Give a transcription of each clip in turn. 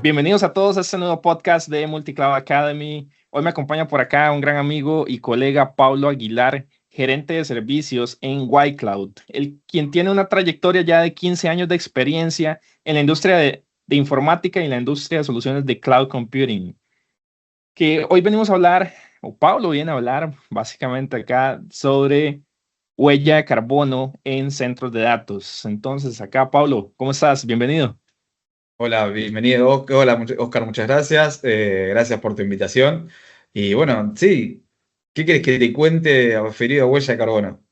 Bienvenidos a todos a este nuevo podcast de Multicloud Academy. Hoy me acompaña por acá un gran amigo y colega, Pablo Aguilar, gerente de servicios en YCloud, quien tiene una trayectoria ya de 15 años de experiencia en la industria de informática y en la industria de soluciones de cloud computing. Que hoy venimos a hablar, o Pablo viene a hablar básicamente acá sobre huella de carbono en centros de datos. Entonces, acá, Pablo, ¿cómo estás? Bienvenido. Hola, bienvenido. Hola, Oscar, muchas gracias. Gracias por tu invitación. Y bueno, sí, ¿qué quieres que te cuente referido a huella de carbono?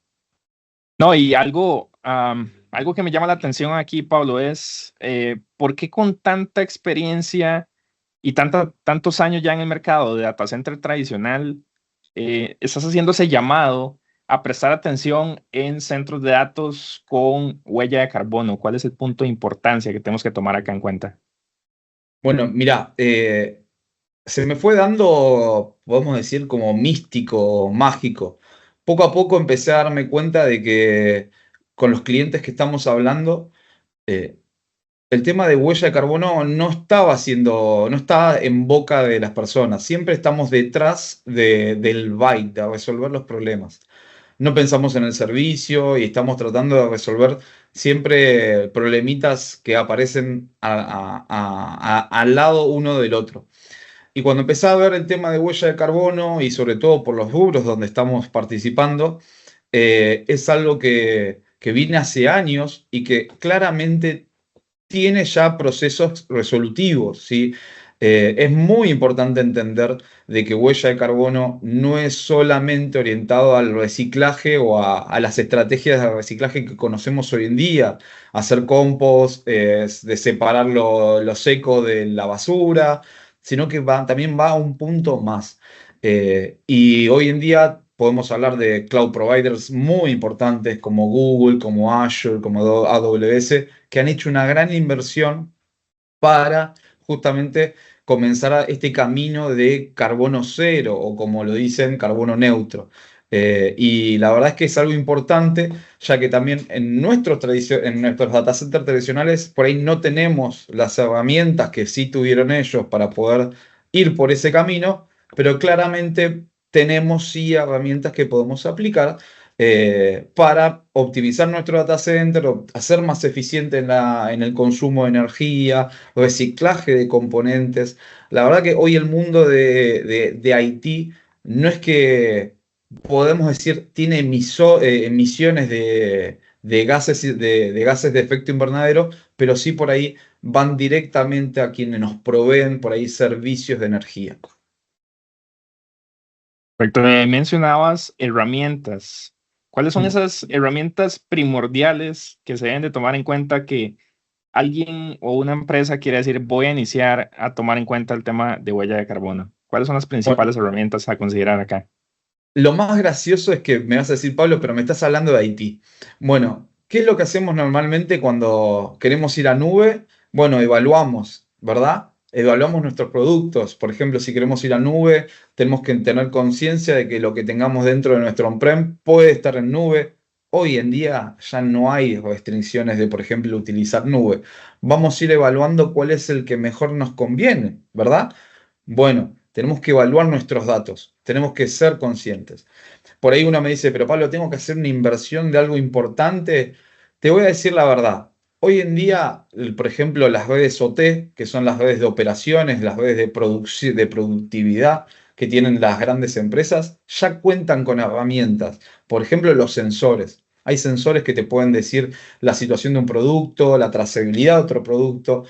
No, y algo que me llama la atención aquí, Pablo, es ¿por qué con tanta experiencia y tantos años ya en el mercado de data center tradicional, estás haciendo ese llamado a prestar atención en centros de datos con huella de carbono? ¿Cuál es el punto de importancia que tenemos que tomar acá en cuenta? Bueno, mira, se me fue dando, podemos decir, como místico, mágico. Poco a poco empecé a darme cuenta de que con los clientes que estamos hablando, eh, el tema de huella de carbono no estaba en boca de las personas. Siempre estamos detrás del byte, de resolver los problemas. No pensamos en el servicio y estamos tratando de resolver siempre problemitas que aparecen al lado uno del otro. Y cuando empecé a ver el tema de huella de carbono y sobre todo por los rubros donde estamos participando, es algo que viene hace años y que claramente tiene ya procesos resolutivos, ¿sí? Es muy importante entender de que huella de carbono no es solamente orientado al reciclaje o a las estrategias de reciclaje que conocemos hoy en día, hacer compost, de separar lo seco de la basura, sino que también va a un punto más. Y hoy en día podemos hablar de cloud providers muy importantes como Google, como Azure, como AWS, que han hecho una gran inversión para justamente comenzar este camino de carbono cero o como lo dicen, carbono neutro. Y la verdad es que es algo importante, ya que también en nuestros data centers tradicionales por ahí no tenemos las herramientas que sí tuvieron ellos para poder ir por ese camino, pero claramente tenemos sí herramientas que podemos aplicar para optimizar nuestro data center, hacer más eficiente en el consumo de energía, reciclaje de componentes. La verdad que hoy el mundo de IT no es que podemos decir tiene emisiones de gases de efecto invernadero, pero sí por ahí van directamente a quienes nos proveen por ahí servicios de energía. Perfecto. Mencionabas herramientas. ¿Cuáles son Mm. esas herramientas primordiales que se deben de tomar en cuenta que alguien o una empresa quiere decir, voy a iniciar a tomar en cuenta el tema de huella de carbono? ¿Cuáles son las Bueno, principales herramientas a considerar acá? lo más gracioso es que me vas a decir, Pablo, pero me estás hablando de Haití. Bueno, ¿qué es lo que hacemos normalmente cuando queremos ir a nube? Bueno, evaluamos, ¿verdad? Evaluamos nuestros productos. Por ejemplo, si queremos ir a nube, tenemos que tener conciencia de que lo que tengamos dentro de nuestro on-prem puede estar en nube. Hoy en día ya no hay restricciones de, por ejemplo, utilizar nube. Vamos a ir evaluando cuál es el que mejor nos conviene, ¿verdad? Bueno, tenemos que evaluar nuestros datos, tenemos que ser conscientes. Por ahí uno me dice, pero Pablo, tengo que hacer una inversión de algo importante. Te voy a decir la verdad. Hoy en día, por ejemplo, las redes OT, que son las redes de operaciones, las redes de productividad que tienen las grandes empresas, ya cuentan con herramientas. Por ejemplo, los sensores. Hay sensores que te pueden decir la situación de un producto, la trazabilidad de otro producto.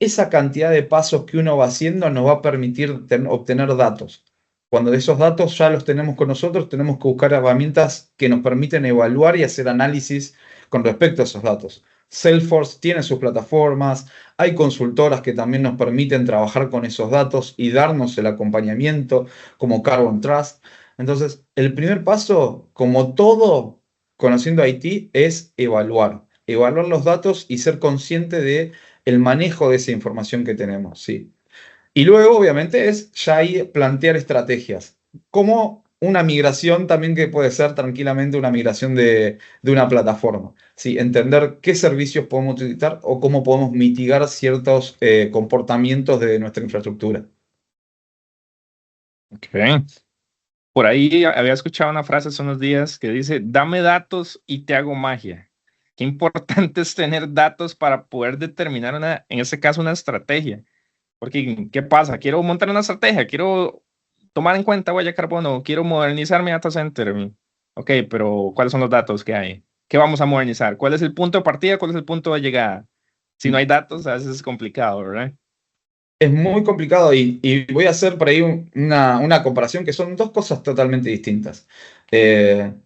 Esa cantidad de pasos que uno va haciendo nos va a permitir obtener datos. Cuando esos datos ya los tenemos con nosotros, tenemos que buscar herramientas que nos permiten evaluar y hacer análisis con respecto a esos datos. Salesforce tiene sus plataformas, hay consultoras que también nos permiten trabajar con esos datos y darnos el acompañamiento, como Carbon Trust. Entonces, el primer paso, como todo, conociendo IT, es evaluar. Evaluar los datos y ser consciente de el manejo de esa información que tenemos, ¿sí? Y luego, obviamente, es ya ahí plantear estrategias. ¿Cómo una migración también que puede ser tranquilamente una migración de una plataforma. ¿Sí? Entender qué servicios podemos utilizar o cómo podemos mitigar ciertos comportamientos de nuestra infraestructura. Ok. Por ahí había escuchado una frase hace unos días que dice, dame datos y te hago magia. Qué importante es tener datos para poder determinar en este caso, una estrategia. Porque, ¿qué pasa? Quiero montar una estrategia, quiero tomar en cuenta huella de carbono, quiero modernizar mi data center. Ok, pero ¿cuáles son los datos que hay? ¿Qué vamos a modernizar? ¿Cuál es el punto de partida? ¿Cuál es el punto de llegada? Si no hay datos, a veces es complicado, ¿verdad? Es muy complicado y voy a hacer por ahí una comparación que son dos cosas totalmente distintas.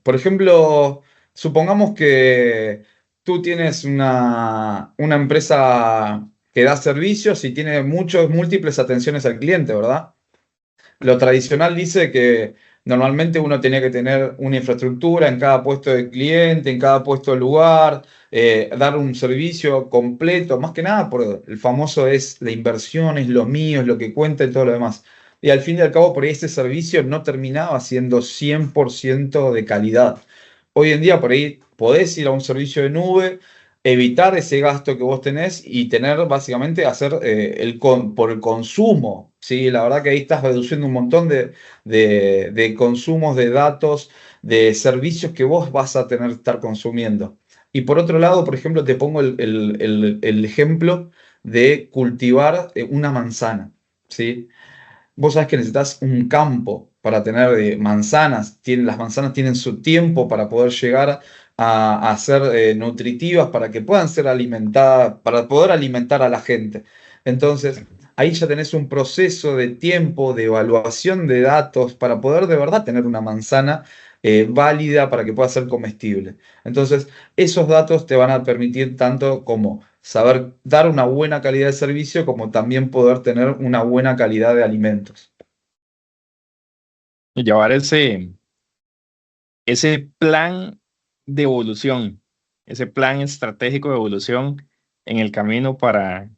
Por ejemplo, supongamos que tú tienes una empresa que da servicios y tiene múltiples atenciones al cliente, ¿verdad? Lo tradicional dice que normalmente uno tenía que tener una infraestructura en cada puesto de cliente, en cada puesto de lugar, dar un servicio completo, más que nada por el famoso es la inversión, es lo mío, es lo que cuenta y todo lo demás. Y al fin y al cabo, por ahí ese servicio no terminaba siendo 100% de calidad. Hoy en día, por ahí podés ir a un servicio de nube, evitar ese gasto que vos tenés y tener básicamente hacer por el consumo. ¿Sí? La verdad que ahí estás reduciendo un montón de consumos de datos, de servicios que vos vas a tener que estar consumiendo. Y por otro lado, por ejemplo, te pongo el ejemplo de cultivar una manzana. ¿Sí? Vos sabés que necesitas un campo para tener manzanas. Las manzanas tienen su tiempo para poder llegar a ser nutritivas, para que puedan ser alimentadas, para poder alimentar a la gente. Entonces, ahí ya tenés un proceso de tiempo, de evaluación de datos, para poder de verdad tener una manzana válida para que pueda ser comestible. Entonces, esos datos te van a permitir tanto como saber dar una buena calidad de servicio, como también poder tener una buena calidad de alimentos. Y llevar ese plan de evolución, ese plan estratégico de evolución en el camino para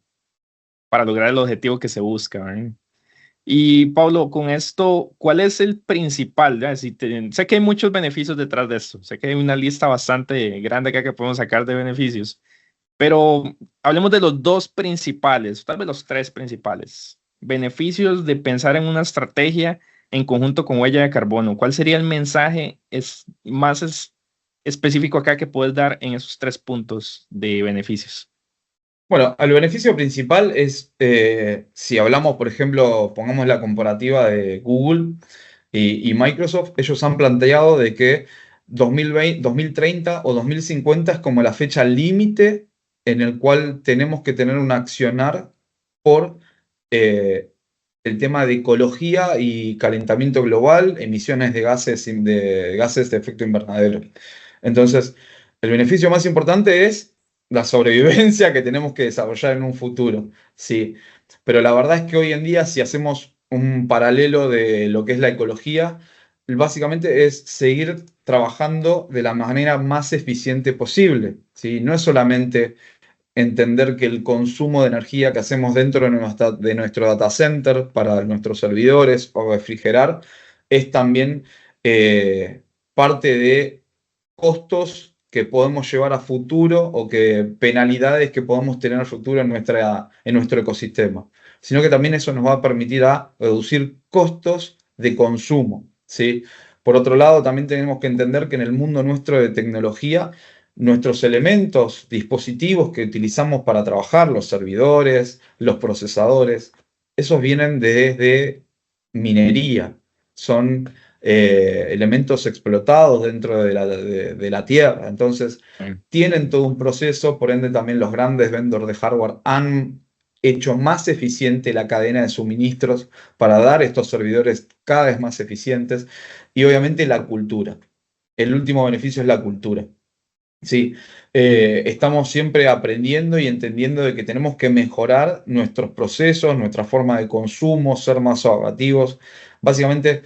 lograr el objetivo que se busca, ¿verdad? Y Pablo, con esto, ¿cuál es el principal? ¿Ya? Sé que hay muchos beneficios detrás de esto, sé que hay una lista bastante grande acá que podemos sacar de beneficios, pero hablemos de los dos principales, tal vez los tres principales. Beneficios de pensar en una estrategia en conjunto con huella de carbono. ¿Cuál sería el mensaje específico acá que puedes dar en esos tres puntos de beneficios? Bueno, el beneficio principal es, si hablamos, por ejemplo, pongamos la comparativa de Google y Microsoft, ellos han planteado de que 2020, 2030 o 2050 es como la fecha límite en el cual tenemos que tener un accionar por eh, el tema de ecología y calentamiento global, emisiones de gases de efecto invernadero. Entonces, el beneficio más importante es la sobrevivencia que tenemos que desarrollar en un futuro, sí. Pero la verdad es que hoy en día, si hacemos un paralelo de lo que es la ecología, básicamente es seguir trabajando de la manera más eficiente posible, ¿sí? No es solamente entender que el consumo de energía que hacemos dentro de nuestro data center para nuestros servidores o refrigerar es también eh, parte de costos que podemos llevar a futuro o que penalidades que podemos tener a futuro en nuestro ecosistema, sino que también eso nos va a permitir a reducir costos de consumo, ¿sí? Por otro lado, también tenemos que entender que en el mundo nuestro de tecnología, nuestros elementos, dispositivos que utilizamos para trabajar, los servidores, los procesadores, esos vienen desde minería, son elementos explotados dentro de la Tierra. Entonces, tienen todo un proceso, por ende también los grandes vendors de hardware han hecho más eficiente la cadena de suministros para dar estos servidores cada vez más eficientes y obviamente la cultura. El último beneficio es la cultura. Sí, estamos siempre aprendiendo y entendiendo de que tenemos que mejorar nuestros procesos, nuestra forma de consumo, ser más ahorrativos. Básicamente,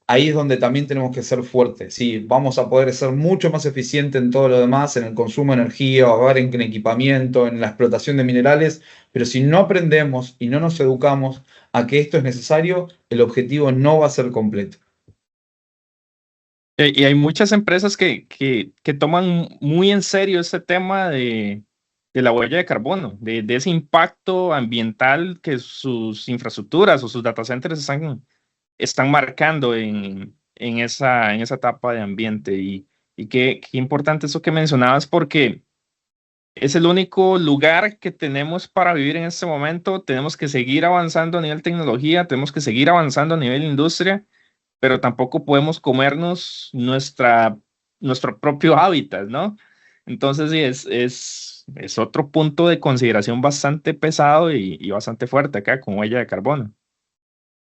ahí es donde también tenemos que ser fuertes. Sí, vamos a poder ser mucho más eficientes en todo lo demás, en el consumo de energía, ahorrar en equipamiento, en la explotación de minerales, pero si no aprendemos y no nos educamos a que esto es necesario, el objetivo no va a ser completo. Y hay muchas empresas que toman muy en serio este tema de la huella de carbono, de ese impacto ambiental que sus infraestructuras o sus data centers están marcando en esa etapa de ambiente. Y qué importante eso que mencionabas, porque es el único lugar que tenemos para vivir en este momento. Tenemos que seguir avanzando a nivel tecnología, tenemos que seguir avanzando a nivel industria, pero tampoco podemos comernos nuestro propio hábitat, ¿no? Entonces, sí, es otro punto de consideración bastante pesado y bastante fuerte acá con huella de carbono.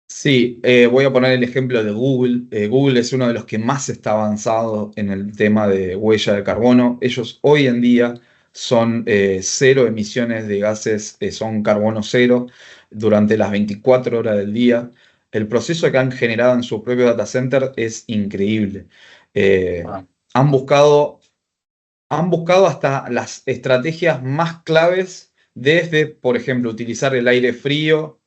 Sí, voy a poner el ejemplo de Google. Google es uno de los que más está avanzado en el tema de huella de carbono. Ellos hoy en día son cero emisiones de gases, son carbono cero durante las 24 horas del día. El proceso que han generado en su propio data center es increíble. Eh, Ah. han buscado Han buscado hasta las estrategias más claves desde, por ejemplo, utilizar el aire frío,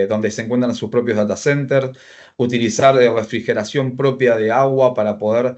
donde se encuentran sus propios data centers, utilizar refrigeración propia de agua para poder,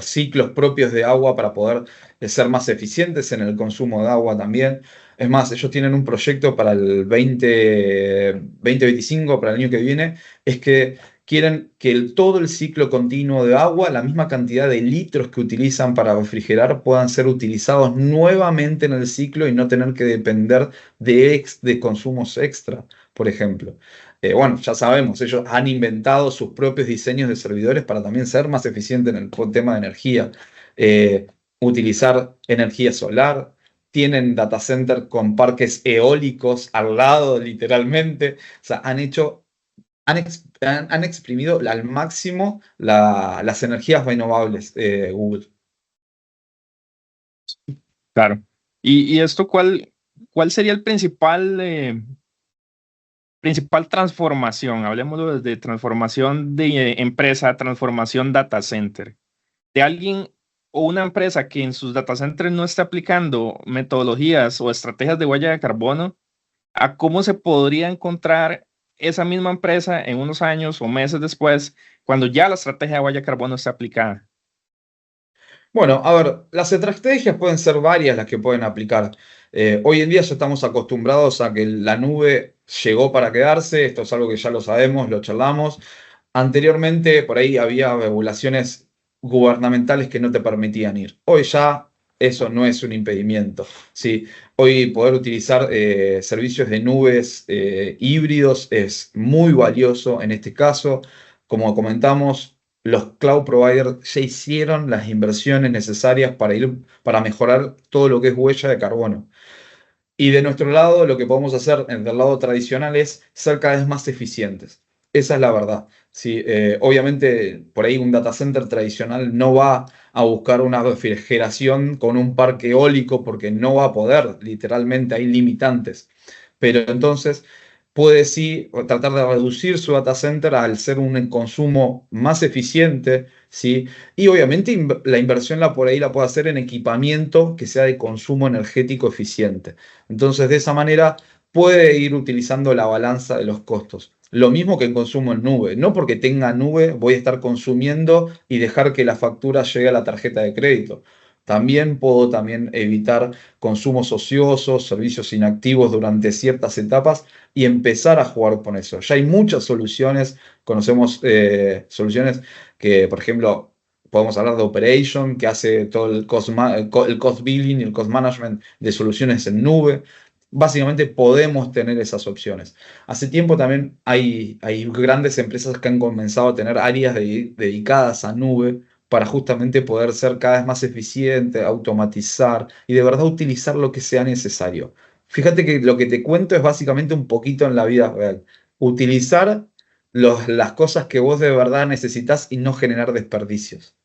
ciclos propios de agua para poder ser más eficientes en el consumo de agua también. Es más, ellos tienen un proyecto para el 2025, para el año que viene, es que quieren que todo el ciclo continuo de agua, la misma cantidad de litros que utilizan para refrigerar, puedan ser utilizados nuevamente en el ciclo y no tener que depender de consumos extra, por ejemplo. Bueno, ya sabemos, ellos han inventado sus propios diseños de servidores para también ser más eficientes en el tema de energía. Eh, Utilizar energía solar. Tienen data center con parques eólicos al lado, literalmente. O sea, han exprimido al máximo las energías renovables, Google. Claro. Y esto, ¿cuál sería el principal transformación? Hablemoslo desde transformación de empresa, transformación data center. De alguien o una empresa que en sus data centers no esté aplicando metodologías o estrategias de huella de carbono, ¿a cómo se podría encontrar esa misma empresa en unos años o meses después, cuando ya la estrategia de huella de carbono esté aplicada? Bueno, a ver, las estrategias pueden ser varias las que pueden aplicar. Hoy en día ya estamos acostumbrados a que la nube llegó para quedarse, esto es algo que ya lo sabemos, lo charlamos. Anteriormente por ahí había regulaciones gubernamentales que no te permitían ir. Hoy ya eso no es un impedimento. ¿Sí? Hoy poder utilizar servicios de nubes híbridos es muy valioso en este caso. Como comentamos, los cloud providers ya hicieron las inversiones necesarias para mejorar todo lo que es huella de carbono. Y de nuestro lado, lo que podemos hacer en el lado tradicional es ser cada vez más eficientes. Esa es la verdad. Sí, obviamente, por ahí un data center tradicional no va a buscar una refrigeración con un parque eólico porque no va a poder, literalmente hay limitantes. Pero entonces puede sí tratar de reducir su data center al ser un consumo más eficiente, ¿sí? Y obviamente la inversión por ahí la puede hacer en equipamiento que sea de consumo energético eficiente. Entonces, de esa manera puede ir utilizando la balanza de los costos. Lo mismo que en consumo en nube. No porque tenga nube voy a estar consumiendo y dejar que la factura llegue a la tarjeta de crédito. También puedo evitar consumos ociosos, servicios inactivos durante ciertas etapas y empezar a jugar con eso. Ya hay muchas soluciones, conocemos soluciones que, por ejemplo, podemos hablar de Operation, que hace todo el cost billing y el cost management de soluciones en nube. Básicamente podemos tener esas opciones. Hace tiempo también hay grandes empresas que han comenzado a tener áreas dedicadas a nube para justamente poder ser cada vez más eficiente, automatizar y de verdad utilizar lo que sea necesario. Fíjate que lo que te cuento es básicamente un poquito en la vida real. Utilizar las cosas que vos de verdad necesitas y no generar desperdicios.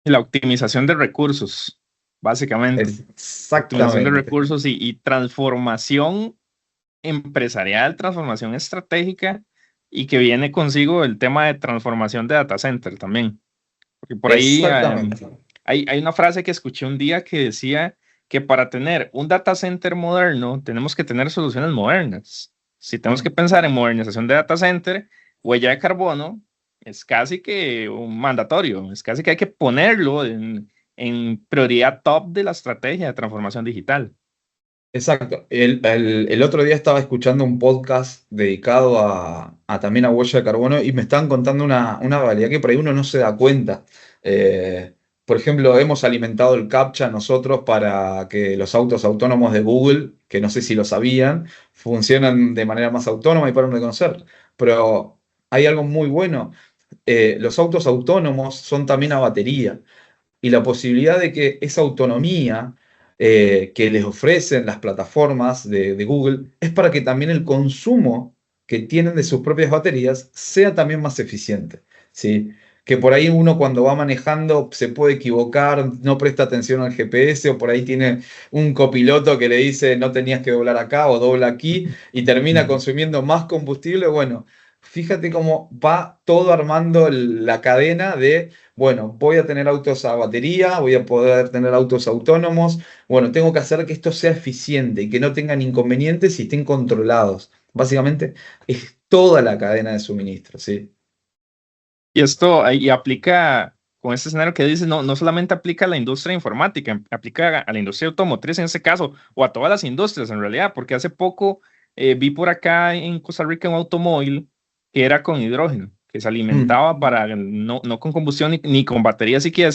Y la optimización de recursos, básicamente. Optimización de Exactamente. recursos y transformación empresarial, transformación estratégica y que viene consigo el tema de transformación de data center también. Porque por ahí Exactamente. hay una frase que escuché un día que decía que para tener un data center moderno tenemos que tener soluciones modernas. Si tenemos que pensar en modernización de data center, huella de carbono, es casi que un mandatorio, es casi que hay que ponerlo en prioridad top de la estrategia de transformación digital. Exacto. El otro día estaba escuchando un podcast dedicado también a huella de carbono y me estaban contando una realidad que por ahí uno no se da cuenta. Eh, por ejemplo, hemos alimentado el CAPTCHA nosotros para que los autos autónomos de Google, que no sé si lo sabían, funcionan de manera más autónoma y paran de conocer. Pero hay algo muy bueno. Los autos autónomos son también a batería y la posibilidad de que esa autonomía que les ofrecen las plataformas de Google es para que también el consumo que tienen de sus propias baterías sea también más eficiente, ¿sí? Que por ahí uno cuando va manejando se puede equivocar, no presta atención al GPS o por ahí tiene un copiloto que le dice no tenías que doblar acá o dobla aquí y termina consumiendo más combustible. Bueno, fíjate cómo va todo armando la cadena de bueno, voy a tener autos a batería, voy a poder tener autos autónomos. Bueno, tengo que hacer que esto sea eficiente y que no tengan inconvenientes y estén controlados. Básicamente es toda la cadena de suministro, ¿sí? Y esto y aplica, con este escenario que dices, no solamente aplica a la industria informática, aplica a la industria automotriz en este caso, o a todas las industrias en realidad, porque hace poco vi por acá en Costa Rica un automóvil que era con hidrógeno, que se Mm. alimentaba para, no con combustión ni con batería siquiera,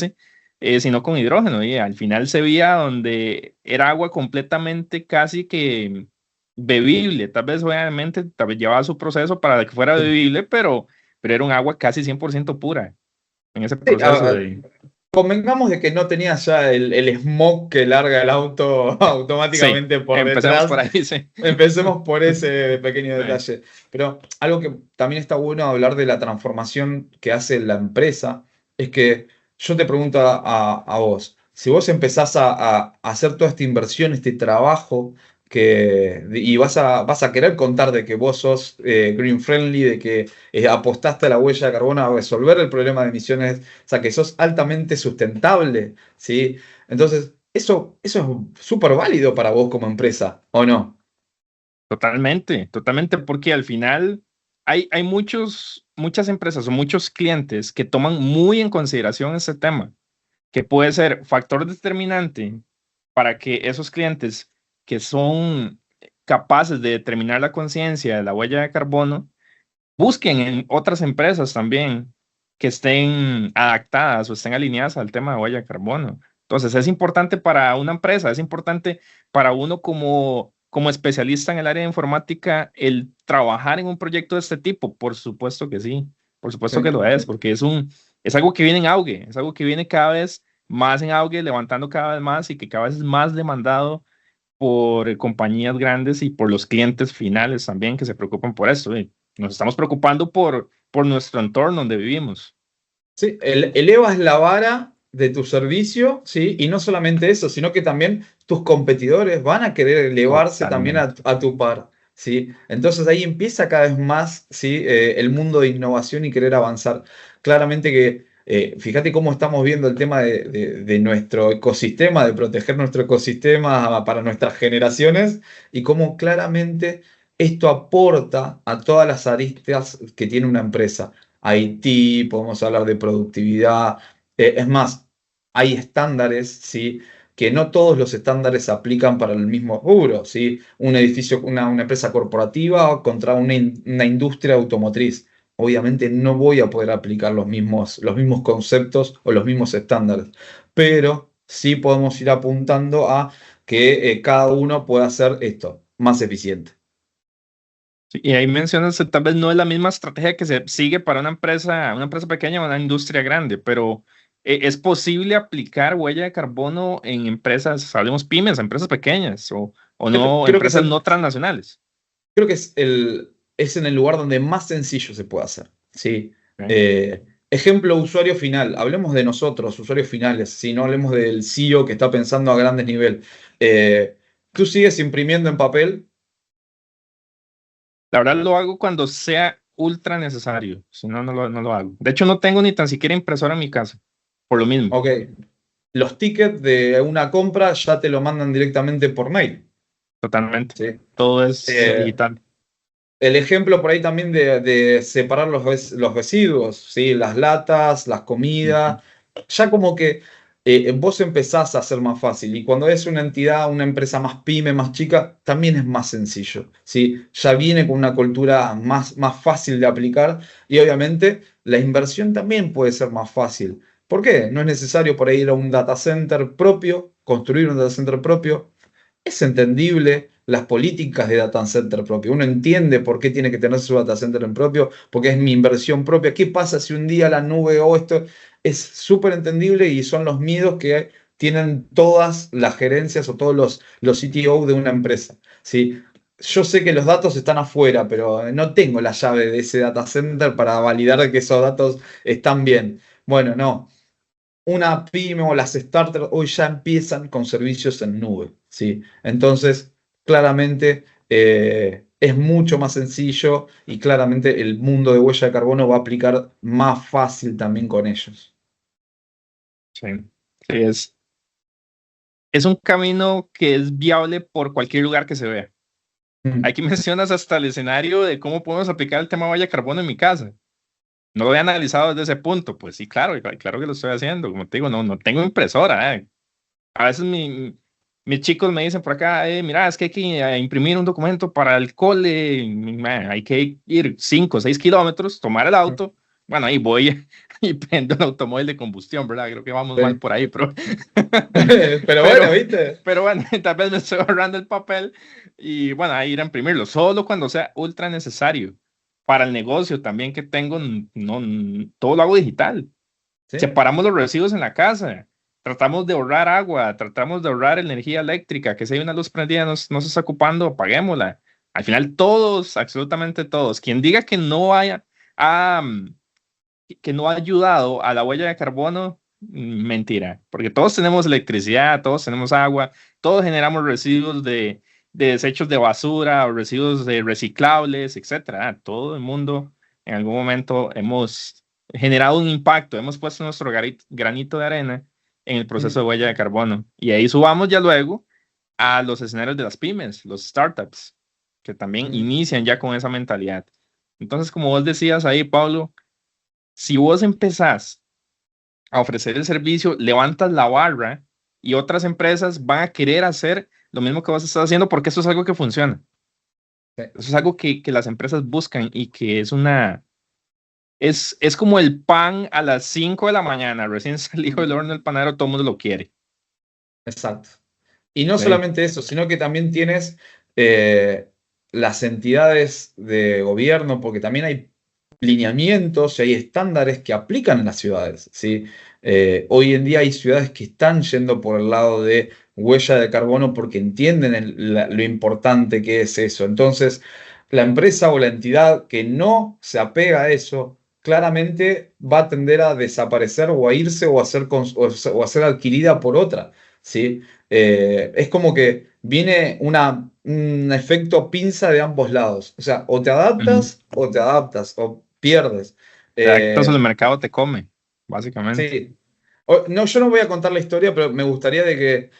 sino con hidrógeno. Y al final se veía donde era agua completamente casi que bebible, tal vez obviamente tal vez llevaba su proceso para que fuera bebible, pero era un agua casi 100% pura en ese Sí, proceso de... convengamos de que no tenía ya el smog que larga el auto Sí, automáticamente por empecemos por detrás. ahí, sí. Empecemos por ese pequeño Sí. detalle. Pero algo que también está bueno hablar de la transformación que hace la empresa es que yo te pregunto a vos, si vos empezás a hacer toda esta inversión, este trabajo, y vas a querer contar de que vos sos green friendly, de que apostaste a la huella de carbono a resolver el problema de emisiones, o sea, que sos altamente sustentable, ¿sí? Entonces, eso es súper válido para vos como empresa, ¿o no? Totalmente, totalmente, porque al final hay muchas empresas o muchos clientes que toman muy en consideración este tema, que puede ser factor determinante para que esos clientes que son capaces de determinar la conciencia de la huella de carbono, busquen en otras empresas también que estén adaptadas o estén alineadas al tema de huella de carbono. Entonces, es importante para una empresa, es importante para uno como especialista en el área de informática el trabajar en un proyecto de este tipo. Por supuesto que sí, por supuesto que Sí. lo es, porque es algo que viene en auge, es algo que viene cada vez más en auge, levantando cada vez más y que cada vez es más demandado por compañías grandes y por los clientes finales también que se preocupan por esto. Nos estamos preocupando por nuestro entorno donde vivimos. Sí, elevas la vara de tu servicio, ¿sí? Y no solamente eso, sino que también tus competidores van a querer elevarse también Totalmente. a tu par, ¿sí? Entonces ahí empieza cada vez más, ¿sí? El mundo de innovación y querer avanzar. Claramente que, fíjate cómo estamos viendo el tema de nuestro ecosistema, de proteger nuestro ecosistema para nuestras generaciones y cómo claramente esto aporta a todas las aristas que tiene una empresa. IT, podemos hablar de productividad. Es más, hay estándares, ¿sí? Que no todos los estándares se aplican para el mismo rubro, ¿sí? Un edificio, una empresa corporativa contra una industria automotriz. Obviamente no voy a poder aplicar los mismos conceptos o los mismos estándares, pero sí podemos ir apuntando a que cada uno pueda hacer esto más eficiente. Sí, y ahí mencionas que tal vez no es la misma estrategia que se sigue para una empresa pequeña o una industria grande, pero es posible aplicar huella de carbono en empresas, hablemos pymes, empresas pequeñas o no, Creo que es empresas no transnacionales. Creo que es en el lugar donde más sencillo se puede hacer. ¿Sí? ¿Ok? Ejemplo, usuario final. Hablemos de nosotros, usuarios finales. Si no hablemos del CEO que está pensando a grandes nivel. ¿Tú sigues imprimiendo en papel? La verdad lo hago cuando sea ultra necesario, si no, no lo hago. De hecho, no tengo ni tan siquiera impresora en mi casa, por lo mismo. Ok. Los tickets de una compra ya te lo mandan directamente por mail. Totalmente. ¿Sí? Todo es Eh, digital. el ejemplo por ahí también de separar los residuos, ¿sí? Las latas, las Ujú. comidas, ya como que vos empezás a hacer más fácil. Y cuando es una entidad, una empresa más pyme, más chica, también es más sencillo, ¿sí? Ya viene con una cultura más fácil de aplicar y obviamente la inversión también puede ser más fácil. ¿Por qué? No es necesario por ahí ir a un data center propio, construir un data center propio. Es entendible las políticas de data center propio. Uno entiende por qué tiene que tener su data center en propio, porque es mi inversión propia. ¿Qué pasa si un día la nube o esto? Es súper entendible y son los miedos que tienen todas las gerencias o todos los CTO de una empresa. ¿Sí? Yo sé que los datos están afuera, pero no tengo la llave de ese data center para validar que esos datos están bien. Bueno, no, una pyme o las startups hoy ya empiezan con servicios en nube, ¿sí? Entonces, claramente es mucho más sencillo y claramente el mundo de huella de carbono va a aplicar más fácil también con ellos. Sí, sí, es un camino que es viable por cualquier lugar que se vea. Mm. Aquí mencionas hasta el escenario de cómo podemos aplicar el tema huella de carbono en mi casa. No lo había analizado desde ese punto. Pues sí, claro, claro que lo estoy haciendo. Como te digo, no tengo impresora. A veces mis chicos me dicen por acá, mira, es que hay que imprimir un documento para el cole. Hay que ir 5 o 6 kilómetros, tomar el auto. Bueno, ahí voy y prendo el automóvil de combustión, ¿verdad? Creo que vamos mal Sí. por ahí, Pero pero, bueno, ¿viste? pero bueno, tal vez me estoy ahorrando el papel y bueno, ahí ir a imprimirlo, solo cuando sea ultra necesario. Para el negocio también que tengo, no, todo lo hago digital. Sí. Separamos los residuos en la casa, tratamos de ahorrar agua, tratamos de ahorrar energía eléctrica, que si hay una luz prendida no se está ocupando, apaguémosla. Al final todos, absolutamente todos, quien diga que no haya, ah, que no ha ayudado a la huella de carbono, mentira, porque todos tenemos electricidad, todos tenemos agua, todos generamos residuos de desechos de basura o residuos de reciclables, etcétera. Todo el mundo en algún momento hemos generado un impacto, hemos puesto nuestro granito de arena en el proceso Mm. de huella de carbono. Y ahí subamos ya luego a los escenarios de las pymes, los startups, que también Mm. inician ya con esa mentalidad. Entonces, como vos decías ahí, Pablo, si vos empezás a ofrecer el servicio, levantas la barra y otras empresas van a querer hacer lo mismo que vos estás haciendo porque eso es algo que funciona. Sí. Eso es algo que las empresas buscan y que es como el pan a las 5 de la mañana, recién salido Mm. del horno del panadero, todo el mundo lo quiere. Exacto. Y no Sí. solamente eso, sino que también tienes eh, las entidades de gobierno, porque también hay lineamientos y hay estándares que aplican en las ciudades, ¿sí? Hoy en día hay ciudades que están yendo por el lado de huella de carbono porque entienden lo importante que es eso. Entonces, la empresa o la entidad que no se apega a eso, claramente va a tender a desaparecer o a irse o o a ser adquirida por otra, ¿sí? Es como que viene un efecto pinza de ambos lados. O sea, Ujú. o te adaptas o pierdes. Te adaptas o Eh, el mercado te come, básicamente. sí. No, yo no voy a contar la historia, pero me gustaría de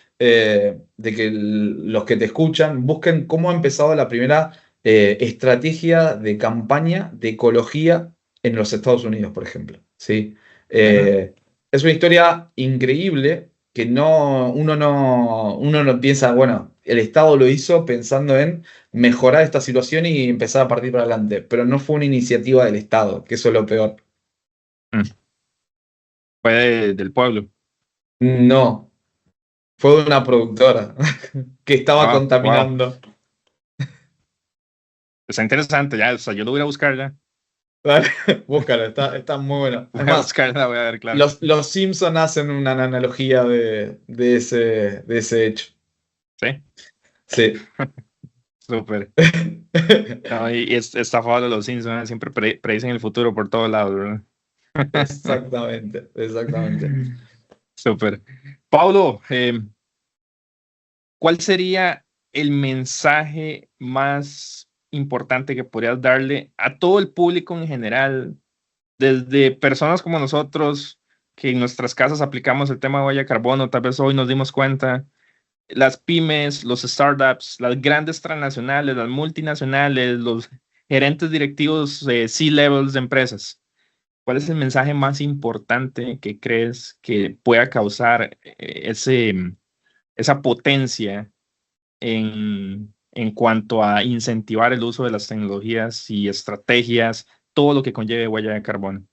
que los que te escuchan busquen cómo ha empezado la primera estrategia de campaña de ecología en los Estados Unidos, por ejemplo. ¿Sí? Mira. Eh, es una historia increíble que uno no piensa, bueno, el Estado lo hizo pensando en mejorar esta situación y empezar a partir para adelante, pero no fue una iniciativa del Estado, que eso es lo peor. Mm. Fue del pueblo. No. Fue de una productora que estaba Ah, wow. contaminando. Está interesante, ya, o sea, yo lo voy a buscar ya. Dale, búscalo, está muy bueno. Es Voy a más, buscarla, voy a ver, claro. los Simpson hacen una analogía de ese hecho. Sí, Sí. súper. No, y estafado de los Simpsons, siempre predicen el futuro por todos lados, ¿verdad? Exactamente, exactamente. Súper. Pablo, ¿cuál sería el mensaje más importante que podrías darle a todo el público en general, desde personas como nosotros, que en nuestras casas aplicamos el tema de huella de carbono, tal vez hoy nos dimos cuenta, las pymes, los startups, las grandes transnacionales, las multinacionales, los gerentes directivos C-levels de empresas, ¿cuál es el mensaje más importante que crees que pueda causar esa potencia en cuanto a incentivar el uso de las tecnologías y estrategias, todo lo que conlleve huella de carbono?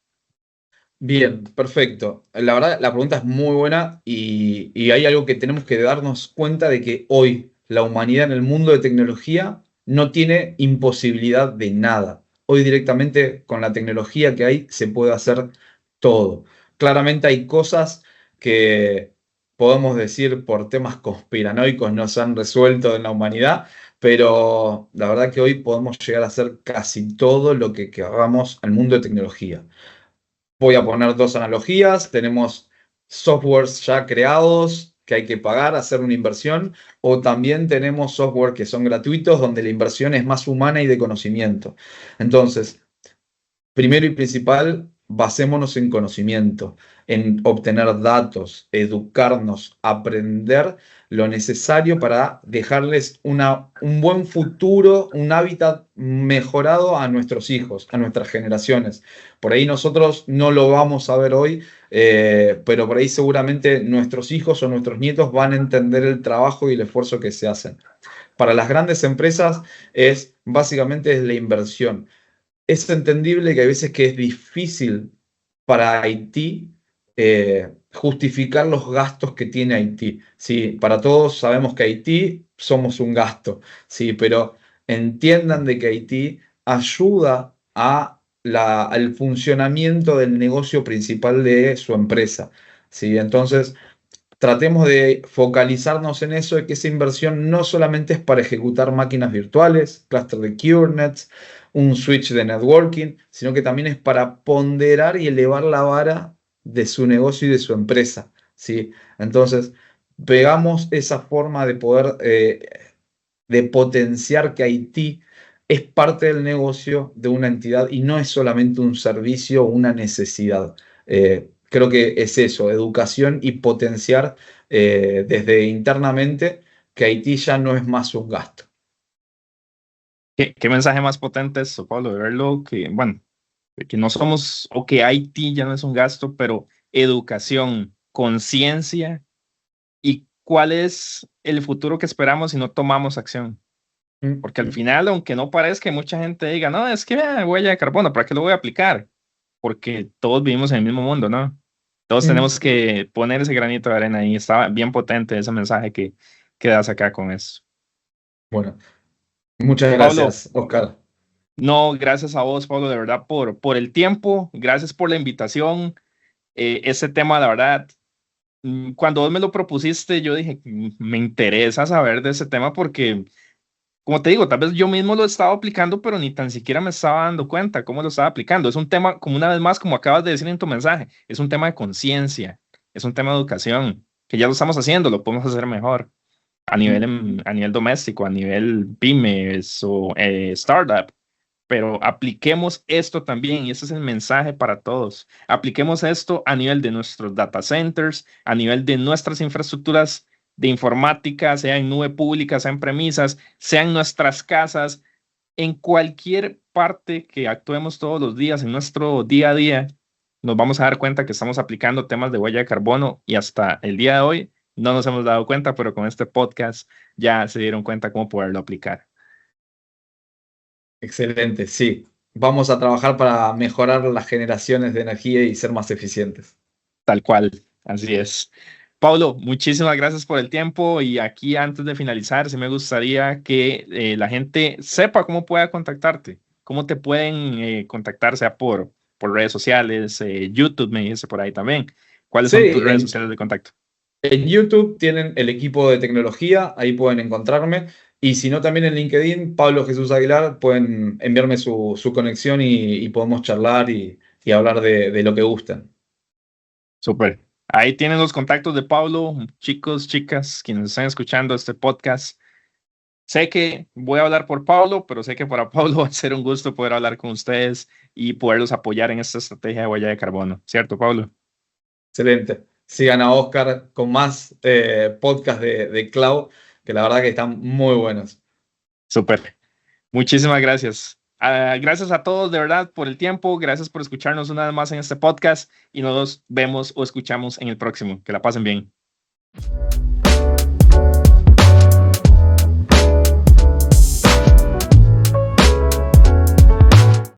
Bien, perfecto. La verdad, la pregunta es muy buena y hay algo que tenemos que darnos cuenta de que hoy la humanidad en el mundo de tecnología no tiene imposibilidad de nada. Hoy directamente con la tecnología que hay se puede hacer todo. Claramente hay cosas que podemos decir por temas conspiranoicos no se han resuelto en la humanidad, pero la verdad que hoy podemos llegar a hacer casi todo lo que queramos al mundo de tecnología. Voy a poner dos analogías. Tenemos softwares ya creados que hay que pagar, hacer una inversión, o también tenemos software que son gratuitos donde la inversión es más humana y de conocimiento. Entonces, primero y principal, basémonos en conocimiento, en obtener datos, educarnos, aprender lo necesario para dejarles un buen futuro, un hábitat mejorado a nuestros hijos, a nuestras generaciones. Por ahí nosotros no lo vamos a ver hoy, pero por ahí seguramente nuestros hijos o nuestros nietos van a entender el trabajo y el esfuerzo que se hacen. Para las grandes empresas es básicamente es la inversión. Es entendible que hay veces que es difícil para Haití justificar los gastos que tiene Haití. Sí, para todos sabemos que Haití somos un gasto, sí, pero entiendan de que Haití ayuda al funcionamiento del negocio principal de su empresa. Sí, entonces tratemos de focalizarnos en eso, de que esa inversión no solamente es para ejecutar máquinas virtuales, cluster de Kubernets, un switch de networking, sino que también es para ponderar y elevar la vara de su negocio y de su empresa, ¿sí? Entonces, pegamos esa forma de poder, de potenciar que Haití es parte del negocio de una entidad y no es solamente un servicio o una necesidad. Creo que es eso, educación y potenciar desde internamente que Haití ya no es más un gasto. ¿Qué mensaje más potente es eso, Pablo? De verlo que, bueno, de que no somos, o que Haití ya no es un gasto, pero educación, conciencia y cuál es el futuro que esperamos si no tomamos acción. Porque al final, aunque no parezca, mucha gente diga, no, es que huella de carbono, ¿para qué lo voy a aplicar? Porque todos vivimos en el mismo mundo, ¿no? Todos tenemos que poner ese granito de arena y está bien potente ese mensaje que das acá con eso. Bueno, muchas Pablo, gracias, Oscar. no, gracias a vos, Pablo, de verdad, por el tiempo, gracias por la invitación. Ese tema, la verdad, cuando vos me lo propusiste, yo dije, me interesa saber de ese tema porque, como te digo, tal vez yo mismo lo estaba aplicando, pero ni tan siquiera me estaba dando cuenta cómo lo estaba aplicando. Es un tema, como una vez más, como acabas de decir en tu mensaje, es un tema de conciencia, es un tema de educación, que ya lo estamos haciendo, lo podemos hacer mejor a nivel doméstico, a nivel pymes o startup, pero apliquemos esto también, y ese es el mensaje para todos. Apliquemos esto a nivel de nuestros data centers, a nivel de nuestras infraestructuras de informática, sea en nube pública, sea en premisas, sea en nuestras casas, en cualquier parte que actuemos todos los días, en nuestro día a día, nos vamos a dar cuenta que estamos aplicando temas de huella de carbono y hasta el día de hoy no nos hemos dado cuenta, pero con este podcast ya se dieron cuenta cómo poderlo aplicar. Excelente, sí. Vamos a trabajar para mejorar las generaciones de energía y ser más eficientes. Tal cual, así es. Pablo, muchísimas gracias por el tiempo y aquí antes de finalizar, sí me gustaría que la gente sepa cómo pueda contactarte, cómo te pueden contactar, sea por redes sociales, YouTube me dice por ahí también. ¿Cuáles Sí, son tus redes sociales de contacto? en YouTube tienen el equipo de tecnología, ahí pueden encontrarme. Y si no, también en LinkedIn, Pablo Jesús Aguilar, pueden enviarme su conexión y podemos charlar y hablar de lo que gusten. Súper. Ahí tienen los contactos de Pablo, chicos, chicas, quienes están escuchando este podcast. Sé que voy a hablar por Pablo, pero sé que para Pablo va a ser un gusto poder hablar con ustedes y poderlos apoyar en esta estrategia de huella de carbono. ¿Cierto, Pablo? Excelente. Sigan a Oscar con más podcasts de Cloud, que la verdad que están muy buenos. Súper. Muchísimas gracias. Gracias a todos de verdad por el tiempo, gracias por escucharnos una vez más en este podcast y nos vemos o escuchamos en el próximo. Que la pasen bien.